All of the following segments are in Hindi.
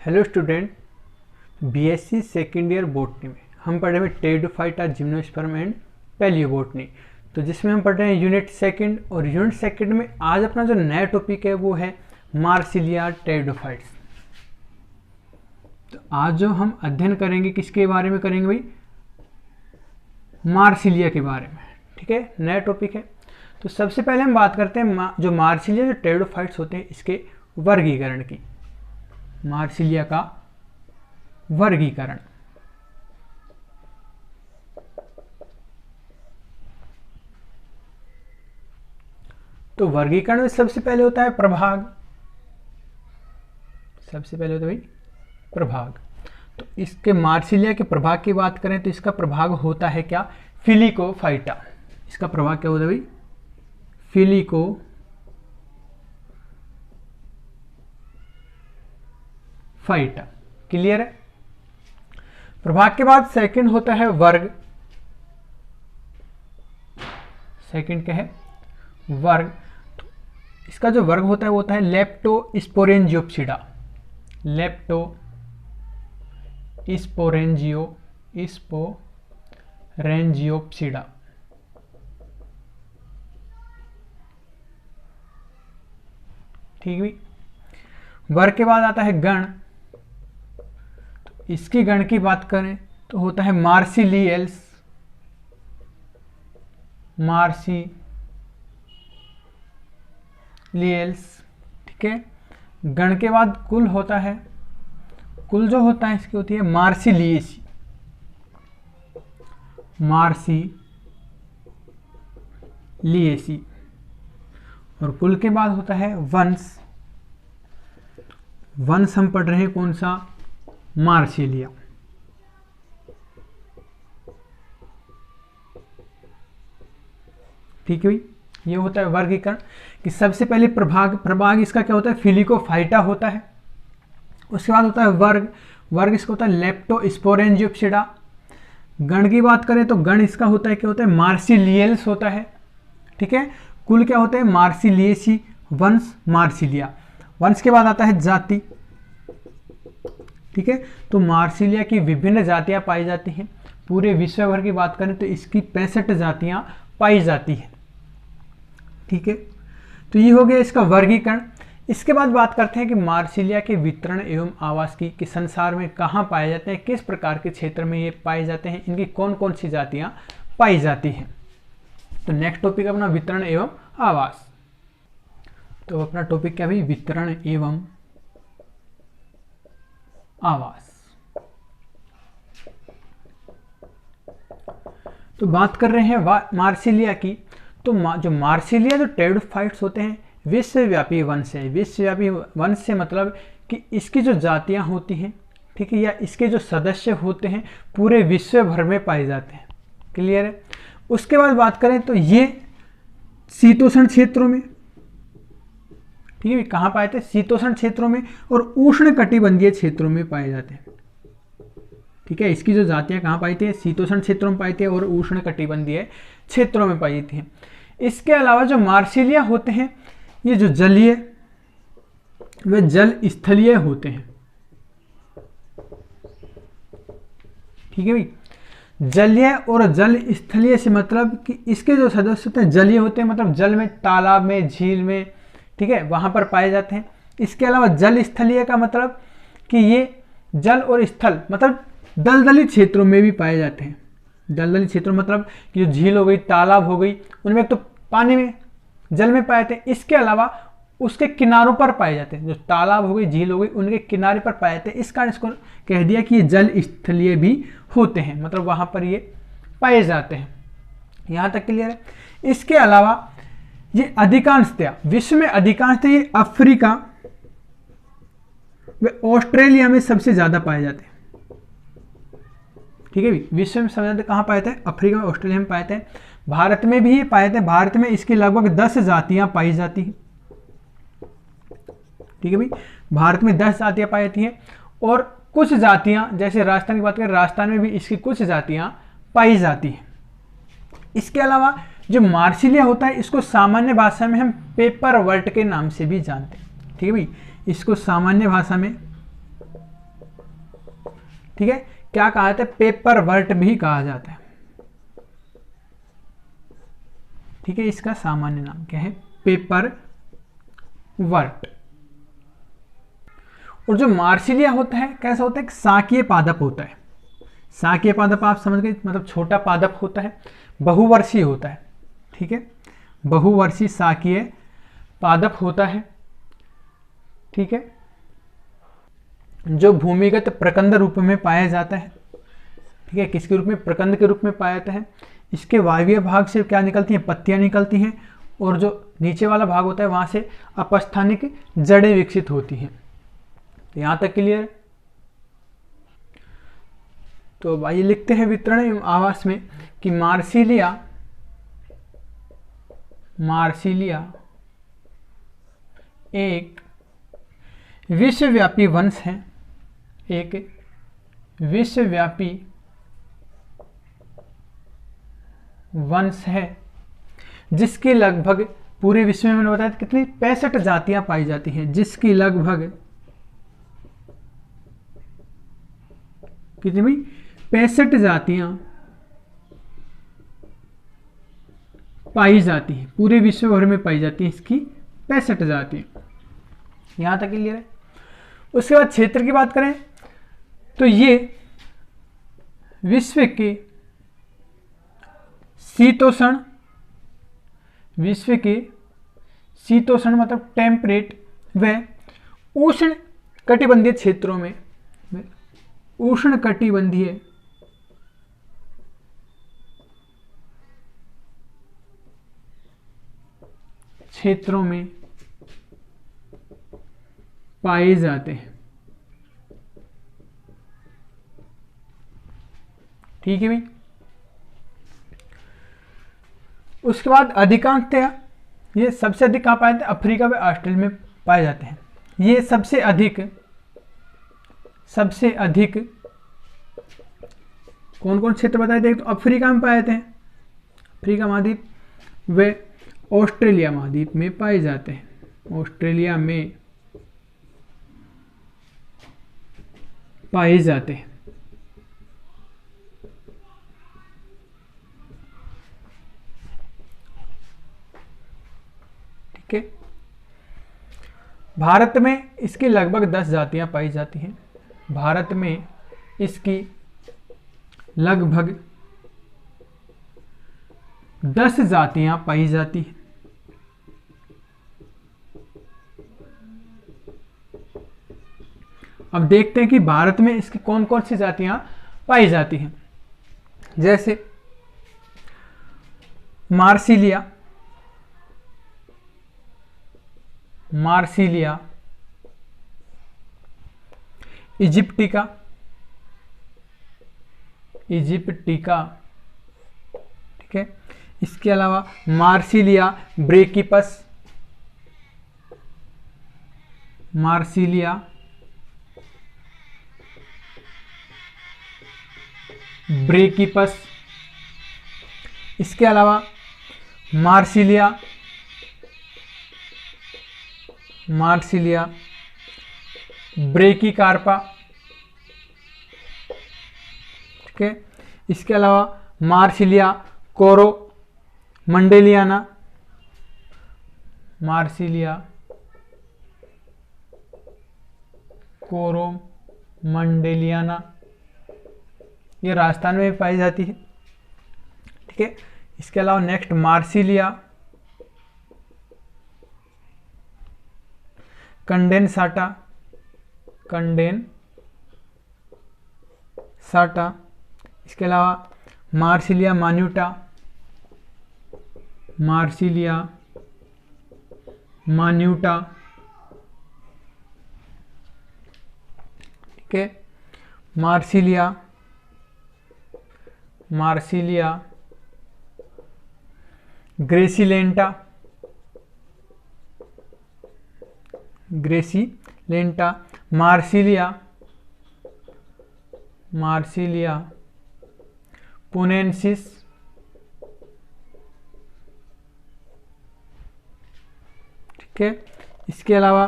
Hello student, BSc second year botany में हम पढ़ रहे हैं टेरिडोफाइटा, जिम्नोस्पर्म एंड पैलियोबॉटनी। तो जिसमें हम पढ़ रहे हैं यूनिट सेकंड, और यूनिट सेकंड में आज अपना जो नया टॉपिक है वो है मार्सिलिया टेरिडोफाइट्स। तो आज जो हम अध्ययन करेंगे किसके बारे में करेंगे भाई? मार्सिलिया के बारे में। ठीक है, नया टॉपिक है। तो सबसे पहले हम बात करते हैं जो मार्सिलिया जो टेरिडोफाइट्स होते हैं इसके वर्गीकरण की। मार्सिलिया का वर्गीकरण। तो वर्गीकरण में सबसे पहले होता है प्रभाग। सबसे पहले होता है भाई प्रभाग। तो इसके मार्सिलिया के प्रभाग की बात करें तो इसका प्रभाग होता है क्या? फिलिकोफाइटा। इसका प्रभाग क्या होता है भाई? फिलिकोफाइटा। क्लियर है? प्रभाग के बाद सेकंड होता है वर्ग। सेकंड क्या है? वर्ग। तो इसका जो वर्ग होता है वो होता है लेप्टोस्पोरेंजियोप्सिडा। लेप्टोस्पोरेंजियोप्सिडा। ठीक है। वर्ग के बाद आता है गण। तो इसकी गण की बात करें तो होता है मार्सिलियल्स। ठीक है। गण के बाद कुल होता है। कुल जो होता है इसकी होती है मार्सिलिएसी। और कुल के बाद होता है वंश। वंश हम पढ़ रहे हैं कौन सा? मार्सिलिया। ठीक है भाई, ये होता है वर्गीकरण कि सबसे पहले प्रभाग इसका क्या होता है? फिलिकोफाइटा होता है। उसके बाद होता है वर्ग इसका होता है लेप्टोस्पोरेंजियोप्सिडा। गण की बात करें तो गण इसका होता है क्या होता है? मार्सिलियल्स होता है। ठीक है। कुल क्या होता है? मार्सिलिएसी। वंश मार्सिलिया। वंश के बाद आता है जाति। ठीक है। तो मार्सिलिया की विभिन्न जातियां पाई जाती हैं। पूरे विश्व भर की बात करें तो इसकी 65 जातियां पाई जाती हैं। ठीक है। तो ये हो गया इसका वर्गीकरण। इसके बाद बात करते हैं कि मार्सिलिया के वितरण एवं आवास की कि संसार में कहाँ पाए जाते हैं, किस प्रकार के क्षेत्र में ये पाए जाते हैं, इनकी कौन कौन सी जातियां पाई जाती हैं। तो नेक्स्ट टॉपिक अपना वितरण एवं आवास। तो अपना टॉपिक क्या भाई? वितरण एवं आवास। तो बात कर रहे हैं मार्सिलिया की। तो जो मार्सिलिया जो टेरिडोफाइट्स होते हैं विश्वव्यापी वंश है। विश्वव्यापी वंश से मतलब कि इसकी जो जातियां होती हैं, ठीक है, या इसके जो सदस्य होते हैं पूरे विश्व भर में पाए जाते हैं। क्लियर है? उसके बाद बात करें तो ये शीतोष्ण क्षेत्रों में, ठीक है, कहाँ पाए जाते हैं? शीतोष्ण क्षेत्रों में और उष्ण कटिबंधीय क्षेत्रों में पाए जाते हैं। ठीक है। इसकी जो जातियां कहाँ पाई थी? शीतोष्ण क्षेत्रों में पाई थी और उष्ण कटिबंधीय क्षेत्रों में पाई जाती हैं। इसके अलावा जो मार्सिलिया होते हैं ये जो जलीय व जल स्थलीय होते हैं। ठीक है भाई। जलीय और जल स्थलीय से मतलब कि इसके जो सदस्य होते हैं जलीय होते हैं, मतलब जल में, तालाब में, झील में, ठीक है, वहां पर पाए जाते हैं। इसके अलावा जल स्थलीय का मतलब कि ये जल और स्थल मतलब दलदली क्षेत्रों में भी पाए जाते हैं। दलदली क्षेत्रों मतलब कि जो झील हो गई, तालाब हो गई, उनमें तो पानी में, जल में पाए जाते हैं। इसके अलावा उसके किनारों पर पाए जाते हैं। जो तालाब हो गई, झील हो गई, उनके किनारे पर पाए जाते हैं। इस कारण इसको कह दिया कि ये जल स्थलीय भी होते हैं, मतलब वहां पर ये पाए जाते हैं। यहां तक क्लियर है? इसके अलावा ये अधिकांशतया विश्व में अधिकांशतः ये अफ्रीका व ऑस्ट्रेलिया में सबसे ज्यादा पाए जाते हैं। ठीक है भी। विश्व में सबसे ज्यादा कहाँ पाए जाते हैं? अफ्रीका और ऑस्ट्रेलिया में पाए जाते हैं। भारत में भी ये पाए जाते हैं। भारत में इसकी लगभग 10 जातियां पाई जाती हैं। ठीक है भाई। भारत में 10 जातियां पाई जाती हैं और कुछ जातियां, जैसे राजस्थान की बात करें, राजस्थान में भी इसकी कुछ जातियां पाई जाती हैं। इसके अलावा जो मार्सिलिया होता है इसको सामान्य भाषा में हम पेपर वर्ट के नाम से भी जानते हैं। ठीक है भाई। इसको सामान्य भाषा में ठीक है, क्या कहा जाता है, पेपर वर्ट भी कहा जाता है। ठीक है, इसका सामान्य नाम क्या है, पेपर वर्ट। और जो मार्सिलिया होता है कैसा होता है, शाकीय पादप होता है। शाकीय पादप आप समझ गए, मतलब छोटा पादप होता है, बहुवर्षीय होता है। ठीक है, बहुवर्षीय शाकीय पादप होता है। ठीक है, जो भूमिगत प्रकंद रूप में पाया जाता है। ठीक है, किसके रूप में, प्रकंद के रूप में पाया जाता है। इसके वायवीय भाग से क्या निकलती हैं, पत्तियां निकलती हैं, और जो नीचे वाला भाग होता है वहां से अपस्थानिक जड़ें विकसित होती हैं। यहां तक क्लियर। तो आइए लिखते हैं वितरण एवं आवास में कि मार्सिलिया एक विश्वव्यापी वंश है, एक विश्वव्यापी वंश है, जिसकी लगभग पूरे विश्व में मैंने बताया कितनी 65 जातियां पाई जाती हैं, जिसकी लगभग कितनी भाई 65 जातियां पाई जाती हैं, पूरे विश्व भर में पाई जाती हैं इसकी 65 जातियां। यहां तक क्लियर है। उसके बाद क्षेत्र की बात करें तो ये विश्व के शीतोष्ण, विश्व के शीतोष्ण मतलब टेम्परेट व उष्ण कटिबंधीय क्षेत्रों में, उष्ण कटिबंधीय क्षेत्रों में पाए जाते हैं। ठीक है भाई। उसके बाद अधिकांशतया ये सबसे अधिक कहाँ पाए जाते हैं, अफ्रीका व ऑस्ट्रेलिया में पाए जाते हैं। ये सबसे अधिक कौन कौन क्षेत्र बताए थे, तो अफ्रीका में पाए जाते हैं, अफ्रीका महाद्वीप व ऑस्ट्रेलिया महाद्वीप में पाए जाते हैं, ऑस्ट्रेलिया में पाए जाते हैं। ठीक है, भारत में इसकी लगभग 10 जातियां पाई जाती हैं, भारत में इसकी लगभग 10 जातियां पाई जाती हैं। अब देखते हैं कि भारत में इसकी कौन कौन सी जातियां पाई जाती हैं। जैसे मार्सिलिया, इजिप्टिका, ठीक है। इसके अलावा मार्सिलिया ब्रेकिपस, इसके अलावा मार्सिलिया ब्रेकिकार्पा, ठीक है। इसके अलावा मार्सिलिया कोरोमंडेलियाना, ये राजस्थान में भी पाई जाती है। ठीक है। इसके अलावा नेक्स्ट मार्सिलिया कंडेनसाटा, इसके अलावा मार्सिलिया मान्यूटा, ठीक है। मार्सिलिया ग्रेसिलेंटा, मार्सिलिया पुनेंसिस, ठीक है। इसके अलावा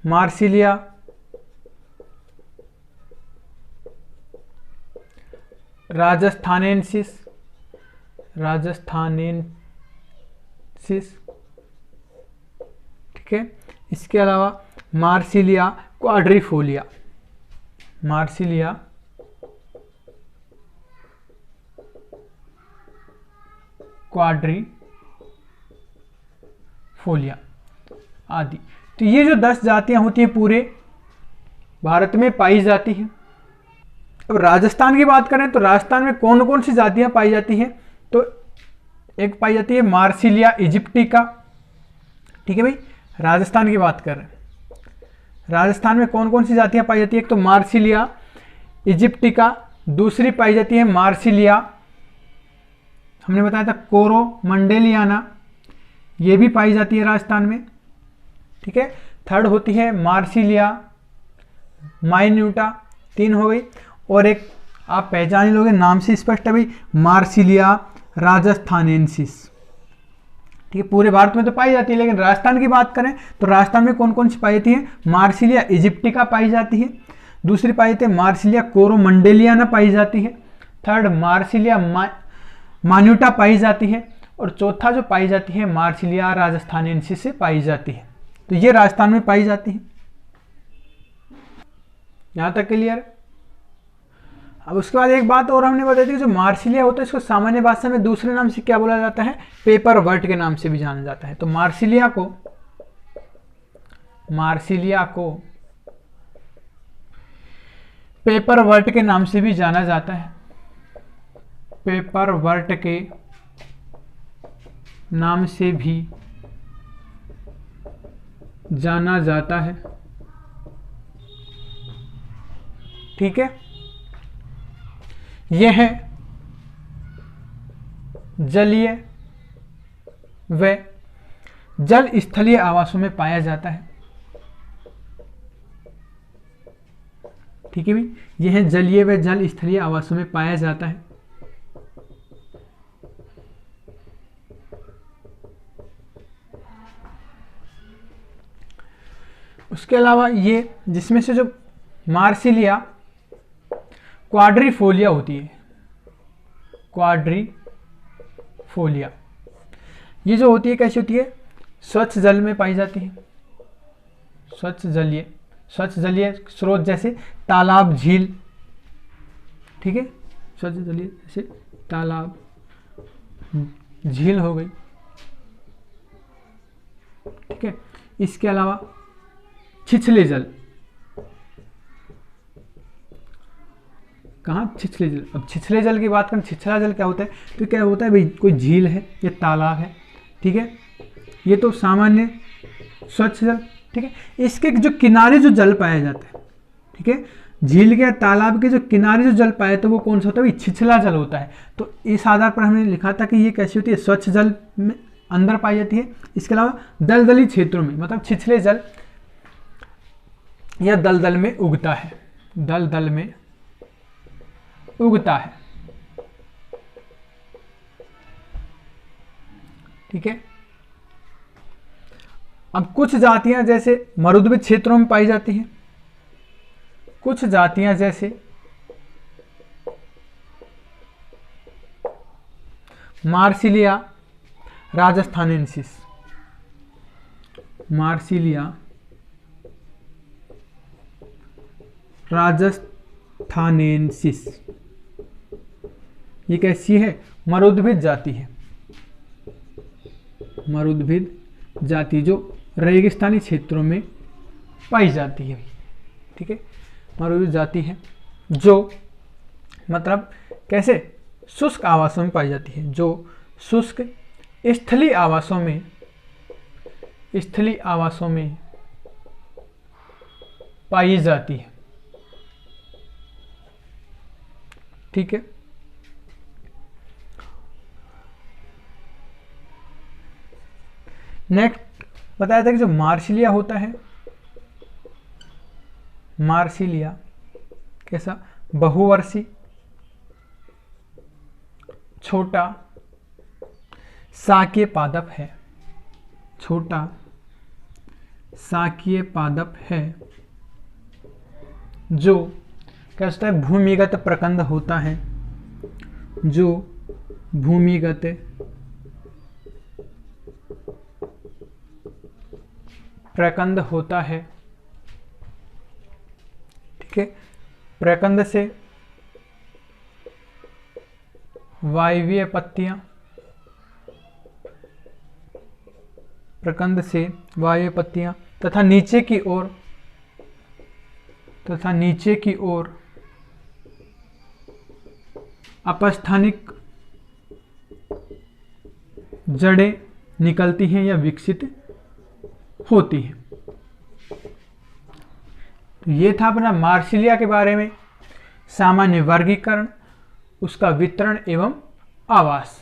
मार्सिलिया राजस्थानेंसिस, ठीक है। इसके अलावा मार्सिलिया क्वाड्रिफोलिया, मार्सिलिया क्वाड्रिफोलिया आदि। तो ये जो 10 जातियां होती हैं पूरे भारत में पाई जाती हैं। अब राजस्थान की बात करें तो राजस्थान में कौन कौन सी जातियां पाई जाती हैं, तो एक पाई जाती है मार्सिलिया इजिप्टिका, ठीक है भाई, राजस्थान की बात कर रहे हैं। राजस्थान में कौन कौन सी जातियां पाई जाती है, एक तो मार्सिलिया इजिप्टिका, दूसरी पाई जाती है मार्सिलिया, हमने बताया था कोरोमंडेलियाना, ये भी पाई जाती है राजस्थान में, ठीक है। थर्ड होती है मार्सिलिया माइन्यूटा, 3 हो गई, और एक आप पहचान ही लोगे, नाम से स्पष्ट है भाई, मार्सिलिया राजस्थानेंसिस, ठीक है। पूरे भारत में तो पाई जाती है, लेकिन राजस्थान की बात करें तो राजस्थान में कौन कौन सी पाई जाती है, मार्सिलिया इजिप्टिका पाई जाती है, दूसरी पाई जाती है मार्सिलिया कोरोमंडेलियाना पाई जाती है, थर्ड मार्सिलिया मान्यूटा पाई जाती है, और चौथा जो पाई जाती है मार्सिलिया राजस्थानेंसिस से पाई जाती है। तो ये राजस्थान में पाई जाती है। यहां तक क्लियर। अब उसके बाद एक बात और हमने बताई थी, जो मार्सिलिया होता है इसको सामान्य भाषा में दूसरे नाम से क्या बोला जाता है, पेपर वर्ट के नाम से भी जाना जाता है। तो मार्सिलिया को पेपर वर्ट के नाम से भी जाना जाता है, पेपर वर्ट के नाम से भी जाना जाता है, ठीक है। यह है जलीय व जल स्थलीय आवासों में पाया जाता है, ठीक है भाई, यह जलीय व जल स्थलीय आवासों में पाया जाता है। उसके अलावा ये जिसमें से जो मार्सिलिया क्वाड्रिफोलिया होती है, क्वाड्रिफोलिया ये जो होती है कैसी होती है, स्वच्छ जल में पाई जाती है, स्वच्छ जलीय स्रोत जैसे तालाब झील, ठीक है, स्वच्छ जलीय जैसे तालाब झील हो गई, ठीक है। इसके अलावा छिछले जल, कहाँ, छिछले जल। अब छिछले जल की बात करें, छिछला जल क्या होता है, तो क्या होता है भाई, कोई झील है या तालाब है, ठीक है, ये तो सामान्य स्वच्छ जल, ठीक है। इसके जो किनारे जो जल पाया जाता है, ठीक है, झील के या तालाब के जो किनारे जो जल पाया तो वो कौन सा होता है भाई, छिछला जल होता है। तो इस आधार पर हमने लिखा था कि ये कैसी होती है, स्वच्छ जल में अंदर पाई जाती है। इसके अलावा दलदली क्षेत्रों में, मतलब छिछले जल या दलदल में उगता है, दलदल में उगता है, ठीक है। अब कुछ जातियां जैसे मरुद्भिद क्षेत्रों में पाई जाती हैं, कुछ जातियां जैसे मार्सिलिया राजस्थानेंसिस, मार्सिलिया राजस्थानेंसिस, ये कैसी है, मरुद्भिद जाति है, मरुद्भिद जाति जो रेगिस्तानी क्षेत्रों में पाई जाती है, ठीक है, मरुद्भिद जाति है जो मतलब कैसे, शुष्क आवासों में पाई जाती है, जो शुष्क स्थलीय आवासों में पाई जाती है, ठीक है। नेक्स्ट बताया था कि जो मार्सिलिया होता है, मार्सिलिया कैसा, बहुवर्षी, छोटा शाकीय पादप है, छोटा शाकीय पादप है, जो क्या होता है, भूमिगत प्रकंद होता है, जो भूमिगत प्रकंद होता है, ठीक है, प्रकंद से वायवीय पत्तियां, प्रकंद से वायवीय पत्तियां तथा नीचे की ओर अपस्थानिक जड़ें निकलती हैं या विकसित होती हैं। तो ये था अपना मार्सिलिया के बारे में, सामान्य वर्गीकरण, उसका वितरण एवं आवास।